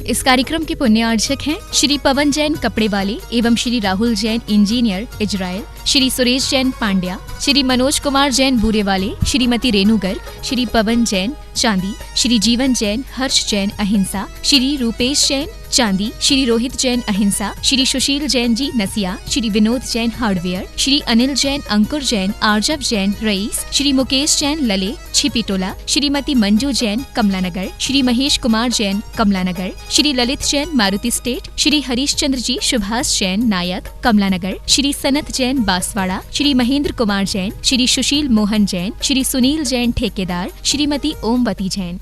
इस कार्यक्रम के पुण्यार्चक हैं श्री पवन जैन कपड़े वाले एवं श्री राहुल जैन इंजीनियर इजराइल, श्री सुरेश जैन पांड्या, श्री मनोज कुमार जैन बूरे वाले, श्रीमती रेणु गर्ग, श्री पवन जैन चांदी, श्री जीवन जैन, हर्ष जैन अहिंसा, श्री रूपेश जैन चांदी, श्री रोहित जैन अहिंसा, श्री सुशील जैन जी नसिया, श्री विनोद जैन हार्डवेयर, श्री अनिल जैन, अंकुर जैन, आर्जव जैन रईस, श्री मुकेश जैन लले छिपीटोला, श्रीमती मंजू जैन कमलानगर, श्री महेश कुमार जैन कमलानगर, श्री ललित जैन मारुति स्टेट, श्री हरीश चंद्र जी सुभाष जैन नायक कमलानगर, श्री सनत जैन बांसवाड़ा, श्री महेंद्र कुमार जैन, श्री सुशील मोहन जैन, श्री सुनील जैन ठेकेदार, श्रीमती ओमवती जैन।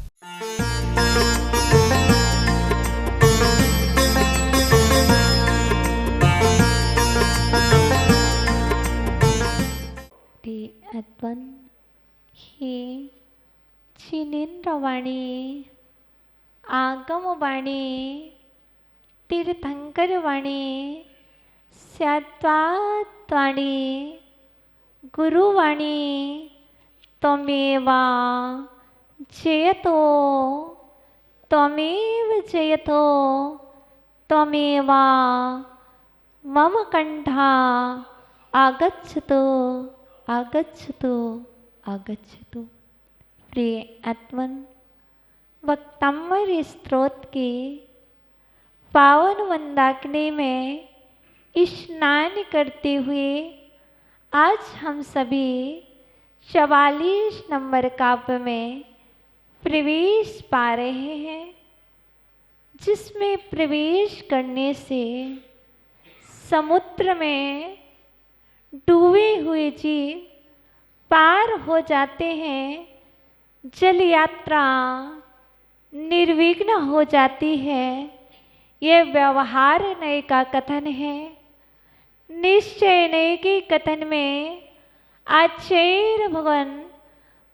हे छिनेन्द्रवाणी आगमवाणी तीर्थंकरवाणी स्यात्वाणी गुरुवाणी त्वमेवा जयतो त्वमेव जयतो त्वमेवा मम कंठा आगच्छतु आगच्छतु आगच्छतु। प्रिय आत्मन, वक्तामृत स्त्रोत के पावन वंदाकिनी में स्नान करते हुए आज हम सभी 44 नंबर काव्य में प्रवेश पा रहे हैं, जिसमें प्रवेश करने से समुद्र में डूबे हुए जीव पार हो जाते हैं, जल यात्रा निर्विघ्न हो जाती है। यह व्यवहार नय का कथन है, निश्चय नय के कथन में आचार्य भगवान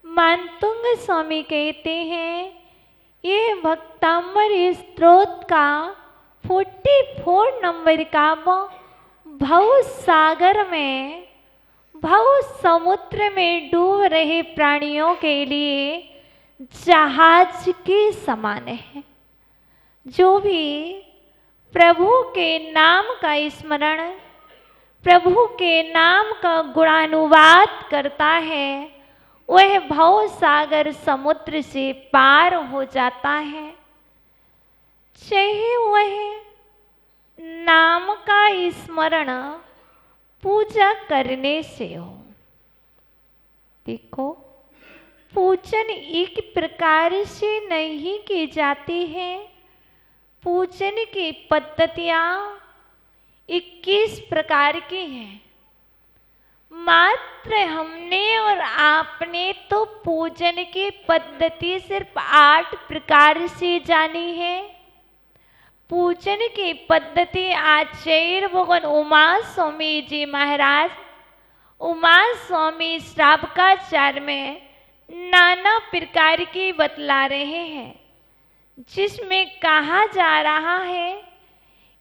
मानतुंग स्वामी कहते हैं, ये भक्तामृत स्त्रोत का 44 नंबर का भव सागर में भव समुद्र में डूब रहे प्राणियों के लिए जहाज के समान है। जो भी प्रभु के नाम का स्मरण, प्रभु के नाम का गुणानुवाद करता है, वह भव सागर समुद्र से पार हो जाता है। चाहे वह नाम का स्मरण पूजा करने से हो। देखो, पूजन एक प्रकार से नहीं की जाती है, पूजन की पद्धतियाँ 21 प्रकार की हैं। मात्र हमने और आपने तो पूजन की पद्धति सिर्फ 8 प्रकार से जानी है। पूजन की पद्धति आचार्य भगवान उमा स्वामी जी महाराज उमा स्वामी श्रावकाचार्य में नाना प्रकार की बतला रहे हैं, जिसमें कहा जा रहा है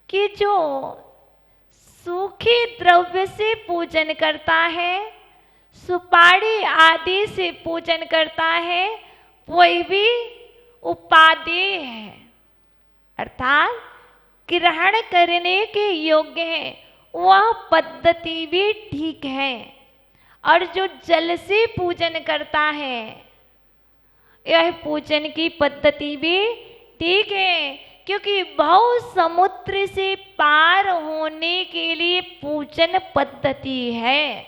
कि जो सूखे द्रव्य से पूजन करता है, सुपारी आदि से पूजन करता है, वही भी उपादेय है, अर्थात ग्रहण करने के योग्य है। वह पद्धति भी ठीक है। और जो जल से पूजन करता है, यह पूजन की पद्धति भी ठीक है, क्योंकि भव समुद्र से पार होने के लिए पूजन पद्धति है।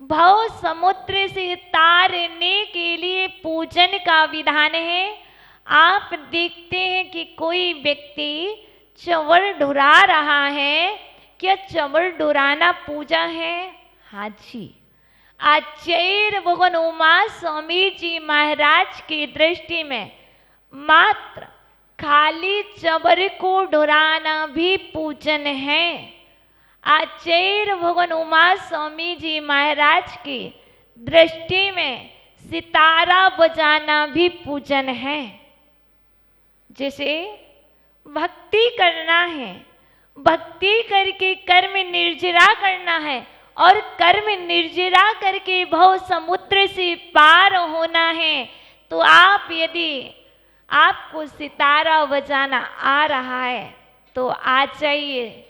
भव समुद्र से तारने के लिए पूजन का विधान है। आप देखते हैं कि कोई व्यक्ति चंवर डुरा रहा है, क्या चंवर डुराना पूजा है? हाँ जी। आचार्य भगवान उमा स्वामी जी महाराज की दृष्टि में मात्र खाली चंवर को डुराना भी पूजन है। आचार्य भगवान उमा स्वामी जी महाराज की दृष्टि में सितारा बजाना भी पूजन है। जैसे भक्ति करना है, भक्ति करके कर्म निर्जरा करना है और कर्म निर्जरा करके भव समुद्र से पार होना है, तो आप यदि आपको सितारा बजाना आ रहा है तो आ जाइए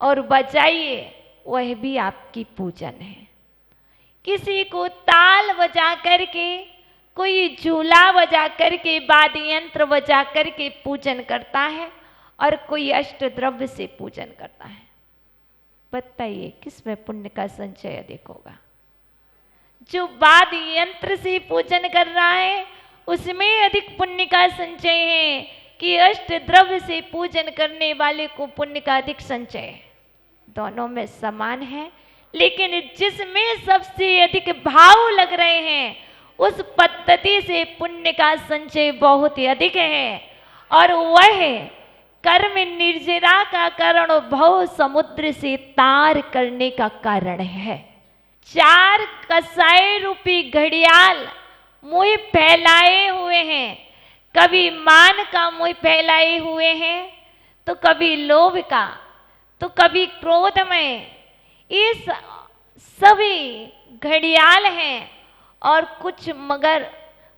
और बजाइए, वह भी आपकी पूजन है। किसी को ताल बजा करके, कोई झूला बजा करके, वाद्य यंत्र बजा करके पूजन करता है और कोई अष्ट द्रव्य से पूजन करता है। बताइए किसमें पुण्य का संचय अधिक होगा? जो वाद्य यंत्र से पूजन कर रहा है उसमें अधिक पुण्य का संचय है कि अष्ट द्रव्य से पूजन करने वाले को पुण्य का अधिक संचय है? दोनों में समान है, लेकिन जिसमें सबसे अधिक भाव लग रहे हैं उस पद्धति से पुण्य का संचय बहुत ही अधिक है, और वह कर्म निर्जरा का कारण भव समुद्र से तार करने का कारण है। 4 कसाई रूपी घड़ियाल मुंह फैलाए हुए हैं, कभी मान का मुंह फैलाए हुए हैं, तो कभी लोभ का, तो कभी क्रोध में। ये सभी घड़ियाल हैं, और कुछ मगर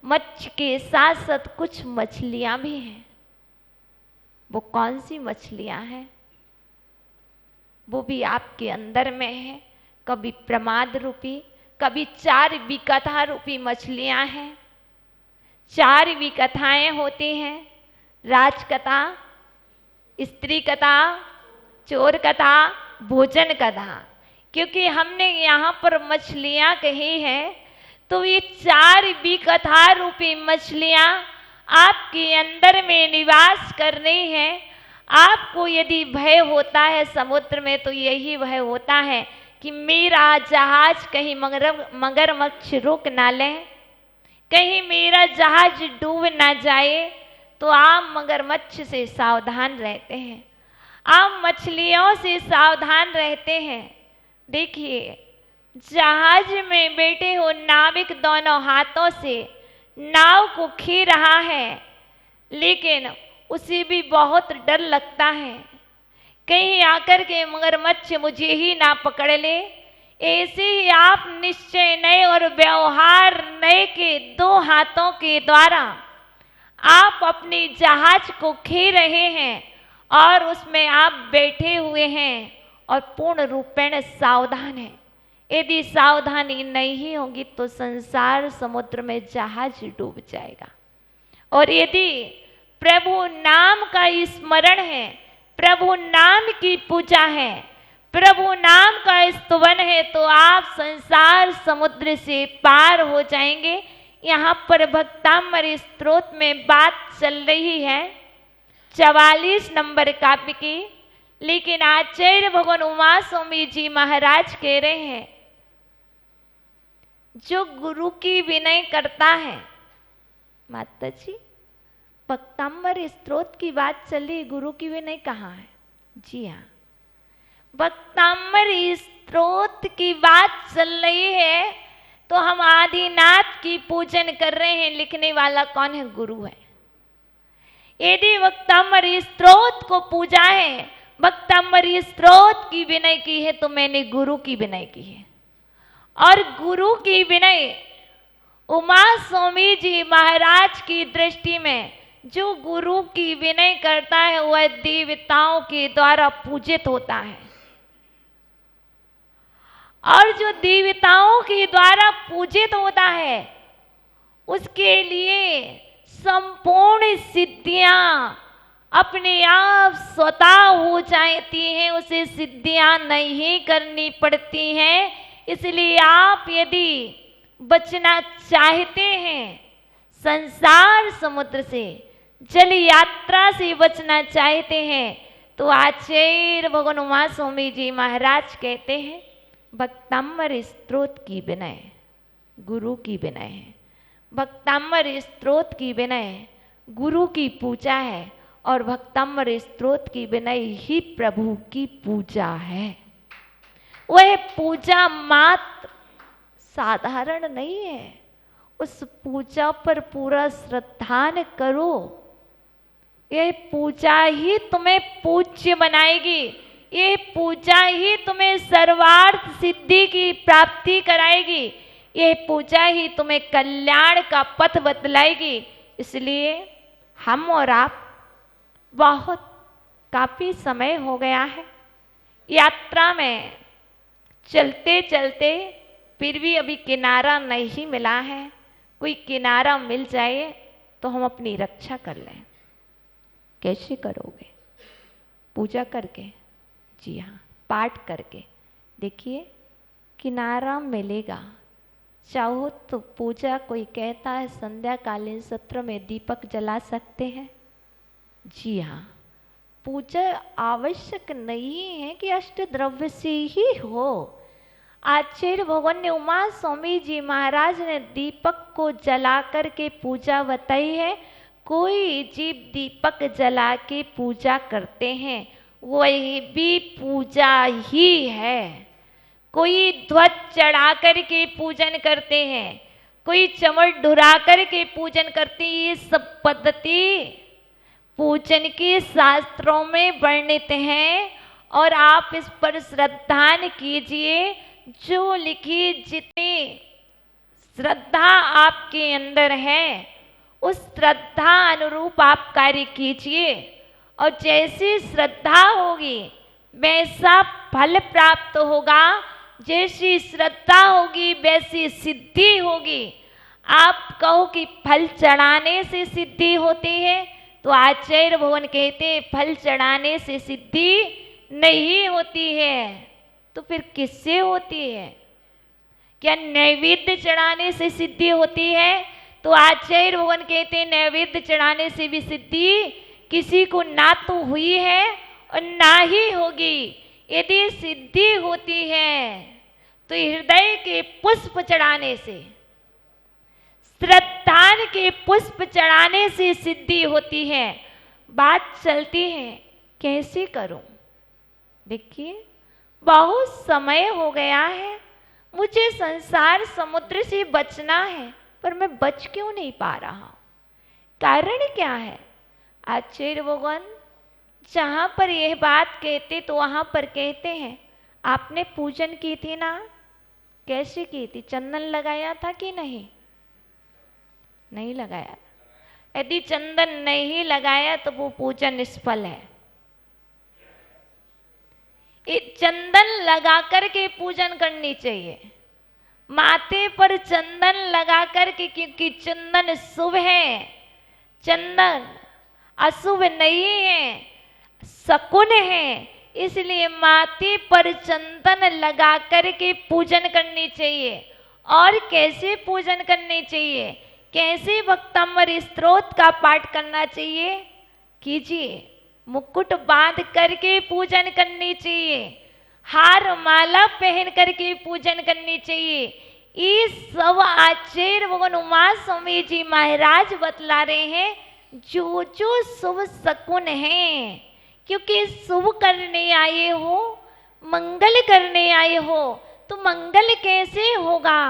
मच्छ के साथ साथ कुछ मछलियां भी हैं। वो कौन सी मछलियां हैं? वो भी आपके अंदर में है। कभी प्रमाद रूपी, कभी 4 विकथा रूपी मछलियां हैं। 4 विकथाएं होती हैं, राजकथा, स्त्री कथा, चोर कथा, भोजन कथा। क्योंकि हमने यहाँ पर मछलियां कही हैं, तो ये 4 विकथा रूपी मछलियां आपके अंदर में निवास कर रही हैं। आपको यदि भय होता है समुद्र में, तो यही भय होता है कि मेरा जहाज कहीं मगरमच्छ रोक ना ले, कहीं मेरा जहाज डूब ना जाए। तो आप मगरमच्छ से सावधान रहते हैं, आप मछलियों से सावधान रहते हैं। देखिए, जहाज में बैठे हो नाविक दोनों हाथों से नाव को खींच रहा है, लेकिन उसे भी बहुत डर लगता है, कहीं आकर के मगरमच्छ मुझे ही ना पकड़ ले। ऐसे ही आप निश्चय नए और व्यवहार नए के 2 हाथों के द्वारा आप अपने जहाज को खींच रहे हैं, और उसमें आप बैठे हुए हैं और पूर्ण रूपेण सावधान हैं। यदि सावधानी नहीं होगी तो संसार समुद्र में जहाज डूब जाएगा। और यदि प्रभु नाम का स्मरण है, प्रभु नाम की पूजा है, प्रभु नाम का स्तवन है, तो आप संसार समुद्र से पार हो जाएंगे। यहाँ पर भक्तामृत स्तोत्र में बात चल रही है 44 नंबर काव्य की, लेकिन आचार्य भगवान उमा स्वामी जी महाराज कह रहे हैं, जो गुरु की विनय करता है। माता जी, भक्तामृत स्तोत्र की बात चली, गुरु की विनय कहाँ है? जी हाँ, भक्तामृत स्तोत्र की बात चल रही है, तो हम आदिनाथ की पूजन कर रहे हैं। लिखने वाला कौन है? गुरु है। यदि भक्तामृत स्तोत्र को पूजा है, भक्तामृत स्तोत्र की विनय की है, तो मैंने गुरु की विनय की है। और गुरु की विनय उमा स्वामी जी महाराज की दृष्टि में जो गुरु की विनय करता है वह देवताओं के द्वारा पूजित होता है, और जो देवताओं के द्वारा पूजित होता है उसके लिए संपूर्ण सिद्धियां अपने आप स्वतः हो जाती हैं, उसे सिद्धियां नहीं करनी पड़ती हैं। इसलिए आप यदि बचना चाहते हैं संसार समुद्र से, जल यात्रा से बचना चाहते हैं, तो आचार्य भगवान उमा स्वामी जी महाराज कहते हैं भक्तामृत स्तोत्र की विनय गुरु की विनय है। भक्तामृत स्तोत्र की विनय गुरु की पूजा है, और भक्तामृत स्तोत्र की विनय ही प्रभु की पूजा है। वह पूजा मात्र साधारण नहीं है, उस पूजा पर पूरा श्रद्धान करो। यह पूजा ही तुम्हें पूज्य बनाएगी, यह पूजा ही तुम्हें सर्वार्थ सिद्धि की प्राप्ति कराएगी, यह पूजा ही तुम्हें कल्याण का पथ बतलाएगी। इसलिए हम और आप बहुत काफ़ी समय हो गया है यात्रा में चलते चलते, फिर भी अभी किनारा नहीं मिला है। कोई किनारा मिल जाए तो हम अपनी रक्षा कर लें। कैसे करोगे? पूजा करके? जी हाँ, पाठ करके। देखिए, किनारा मिलेगा। चाहो तो पूजा, कोई कहता है संध्याकालीन सत्र में दीपक जला सकते हैं। जी हाँ, पूजा आवश्यक नहीं है कि अष्ट द्रव्य से ही हो। आचार्य भगवान उमा स्वामी जी महाराज ने दीपक को जला कर के पूजा बताई है। कोई जीव दीपक जला के पूजा करते हैं, वही भी पूजा ही है। कोई ध्वज चढ़ा कर के पूजन करते हैं, कोई चमड़ ढुरा कर के पूजन करते हैं। ये सब पद्धति पूजन के शास्त्रों में वर्णित हैं और आप इस पर श्रद्धान कीजिए। जो लिखी, जितनी श्रद्धा आपके अंदर है उस श्रद्धा अनुरूप आप कार्य कीजिए, और जैसी श्रद्धा होगी वैसा फल प्राप्त होगा। जैसी श्रद्धा होगी वैसी सिद्धि होगी। आप कहो कि फल चढ़ाने से सिद्धि होती है, तो आचार्य भगवान कहते हैं फल चढ़ाने से सिद्धि नहीं होती है। तो फिर किससे होती है? क्या नैवेद्य चढ़ाने से सिद्धि होती है? तो आचार्य भगवान कहते हैं नैवेद्य चढ़ाने से भी सिद्धि किसी को ना तो हुई है और ना ही होगी। यदि सिद्धि होती है तो हृदय के पुष्प चढ़ाने से, श्रद्धान के पुष्प चढ़ाने से सिद्धि होती है। बात चलती है कैसे करूं? देखिए, बहुत समय हो गया है, मुझे संसार समुद्र से बचना है, पर मैं बच क्यों नहीं पा रहा हूं? कारण क्या है? आचार्य भगवान जहां पर यह बात कहते तो वहां पर कहते हैं आपने पूजन की थी ना? कैसे की थी? चंदन लगाया था कि नहीं? नहीं लगाया। यदि चंदन नहीं लगाया तो वो पूजन निष्फल है। चंदन लगा करके पूजन करनी चाहिए। माथे पर चंदन लगा करके, क्योंकि चंदन शुभ है, चंदन अशुभ नहीं है, शकुन है। इसलिए माथे पर चंदन लगा करके पूजन करनी चाहिए। और कैसे पूजन करनी चाहिए? कैसे भक्तामृत स्तोत्र का पाठ करना चाहिए? कीजिए। मुकुट बांध करके पूजन करनी चाहिए, हार माला पहन करके पूजन करनी चाहिए। ये सब आचार्य भगवान उमा स्वामी जी महाराज बतला रहे हैं, जो जो शुभ शकुन है। क्योंकि शुभ करने आए हो, मंगल करने आए हो, तो मंगल कैसे होगा?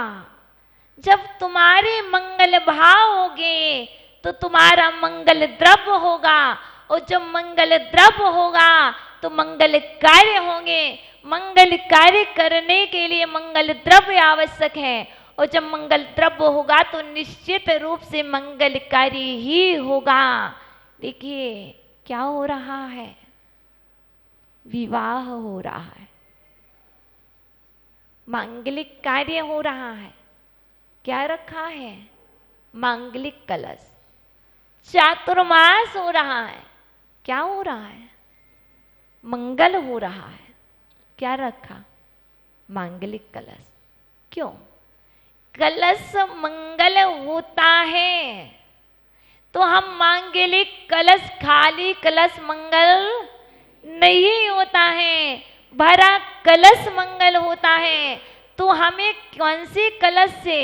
जब तुम्हारे मंगल भाव होंगे तो तुम्हारा मंगल द्रव्य होगा, और जब मंगल द्रव्य होगा तो मंगल कार्य होंगे। मंगल कार्य करने के लिए मंगल द्रव्य आवश्यक है, और जब मंगल द्रव्य होगा तो निश्चित रूप से मंगल कार्य ही होगा। देखिए क्या हो रहा है? विवाह हो रहा है, मांगलिक कार्य हो रहा है। क्या रखा है? मांगलिक कलश। चातुर्मास हो रहा है। क्या हो रहा है? मंगल हो रहा है। क्या रखा? मांगलिक कलश। क्यों? कलश मंगल होता है, तो हम मांगलिक कलश, खाली कलश मंगल नहीं होता है, भरा कलश मंगल होता है। तो हमें कौन से कलश से,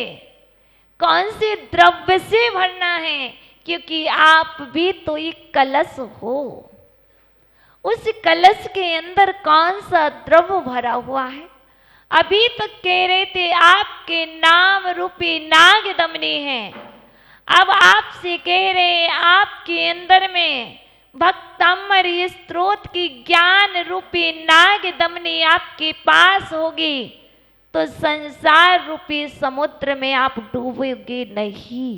कौन से द्रव्य से भरना है? क्योंकि आप भी तो एक कलश हो। उस कलश के अंदर कौन सा द्रव्य भरा हुआ है? अभी तक कह रहे थे आपके नाम रूपी नाग दमनी है। अब आपसे कह रहे आपके अंदर में भक्तामृत स्तोत्र की ज्ञान रूपी नाग दमनी आपके पास होगी तो संसार रूपी समुद्र में आप डूबोगे नहीं।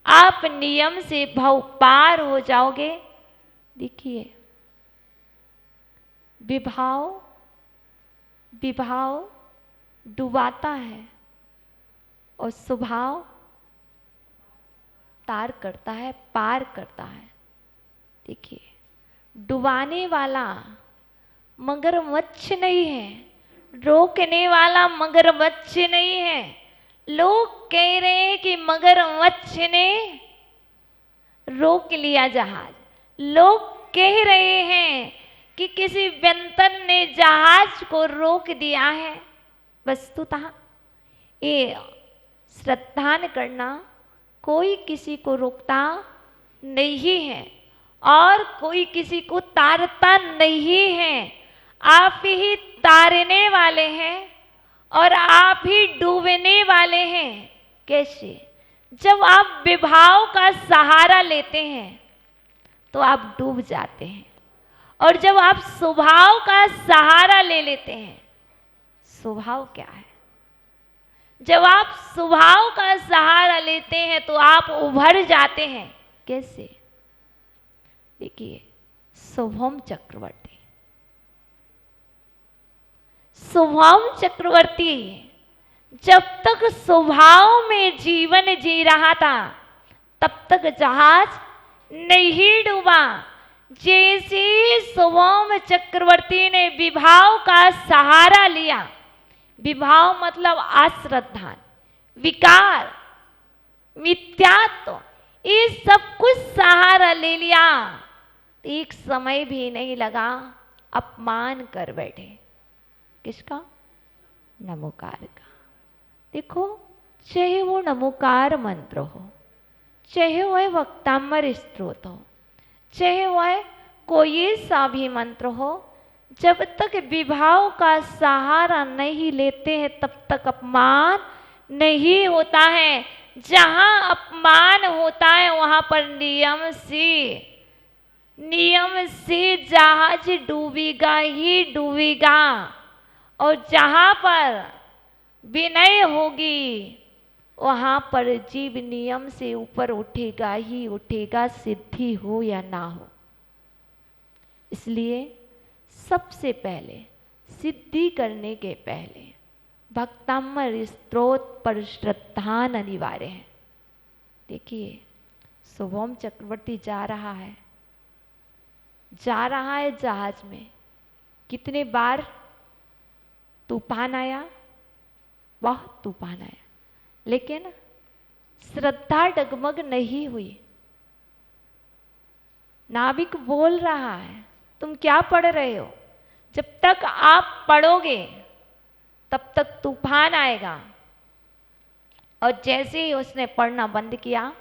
आप नियम से भव पार हो जाओगे। देखिए, विभाव डुबाता है और स्वभाव तार करता है, पार करता है। देखिए, डुबाने वाला मगरमच्छ नहीं है, रोकने वाला मगरमच्छ नहीं है। लोग कह रहे हैं कि मगरमच्छ ने रोक लिया जहाज। लोग कह रहे हैं कि किसी व्यंतन ने जहाज को रोक दिया है। वस्तुतः ये श्रद्धान करना कोई किसी को रोकता नहीं है और कोई किसी को तारता नहीं है। आप ही तारने वाले हैं और आप ही डूबने वाले हैं। कैसे? जब आप विभाव का सहारा लेते हैं तो आप डूब जाते हैं, और जब आप स्वभाव का सहारा ले लेते हैं, स्वभाव क्या है? जब आप स्वभाव का सहारा लेते हैं तो आप उभर जाते हैं। कैसे? देखिए, शुभम चक्रवर्ती जब तक स्वभाव में जीवन जी रहा था तब तक जहाज नहीं डूबा। जैसे शुभम चक्रवर्ती ने विभाव का सहारा लिया, विभाव मतलब अश्रद्धा, विकार, मिथ्यात्व, ये सब कुछ सहारा ले लिया, एक समय भी नहीं लगा अपमान कर बैठे। किसका? नमोकार का। देखो, चाहे वो नमोकार मंत्र हो, चाहे वह वक्ताम्बर स्त्रोत हो, चाहे वह कोई सा भी मंत्र हो, जब तक विभाव का सहारा नहीं लेते हैं तब तक अपमान नहीं होता है। जहां अपमान होता है वहां पर नियम से जहाज डूबेगा ही डूबेगा, और जहां पर विनय होगी वहां पर जीव नियम से ऊपर उठेगा ही उठेगा, सिद्धि हो या ना हो। इसलिए सबसे पहले सिद्धि करने के पहले भक्ताम्बर स्त्रोत पर श्रद्धान अनिवार्य है। देखिए, शुभम चक्रवर्ती जा रहा है जहाज में। कितने बार तूफान आया, बहुत तूफान आया, लेकिन श्रद्धा डगमग नहीं हुई। नाविक बोल रहा है, तुम क्या पढ़ रहे हो? जब तक आप पढ़ोगे तब तक तूफान आएगा। और जैसे ही उसने पढ़ना बंद किया,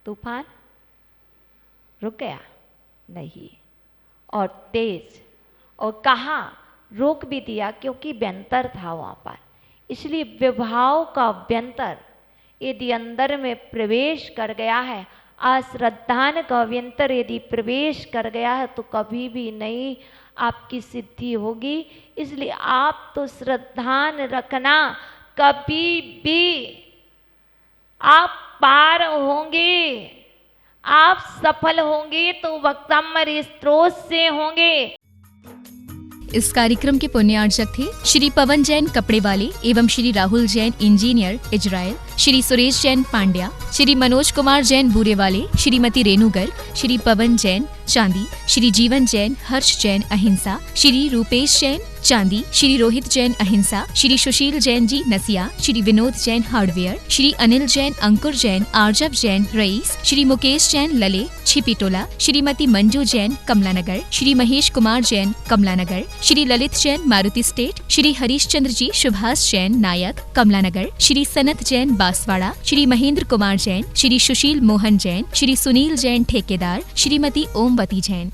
तूफान रुक गया नहीं, और तेज, और कहा रोक भी दिया क्योंकि व्यंतर था वहां पर। इसलिए विभाव का व्यंतर यदि अंदर में प्रवेश कर गया है, अश्रद्धान का व्यंतर यदि प्रवेश कर गया है, तो कभी भी नहीं आपकी सिद्धि होगी। इसलिए आप तो श्रद्धान रखना, कभी भी आप पार होंगे, आप सफल होंगे तो भक्ताम्बर स्त्रोत से होंगे। इस कार्यक्रम के पुण्यार्चक थे श्री पवन जैन कपड़े वाले एवं श्री राहुल जैन इंजीनियर इजराइल, श्री सुरेश जैन पांड्या, श्री मनोज कुमार जैन बूरे वाले, श्रीमती रेणु गर्ग, श्री पवन जैन चांदी, श्री जीवन जैन, हर्ष जैन अहिंसा, श्री रूपेश जैन चांदी, श्री रोहित जैन अहिंसा, श्री सुशील जैन जी नसिया, श्री विनोद जैन हार्डवेयर, श्री अनिल जैन, अंकुर जैन, आर्जव जैन रईस, श्री मुकेश जैन लले छिपीटोला, श्रीमती मंजू जैन कमलानगर, श्री महेश कुमार जैन कमलानगर, श्री ललित जैन मारुति स्टेट, श्री हरीश चंद्र जी सुभाष जैन नायक कमलानगर, श्री सनत जैन बांसवाड़ा, श्री महेंद्र कुमार जैन, श्री सुशील मोहन जैन, श्री सुनील जैन ठेकेदार, श्रीमती ओमवती जैन।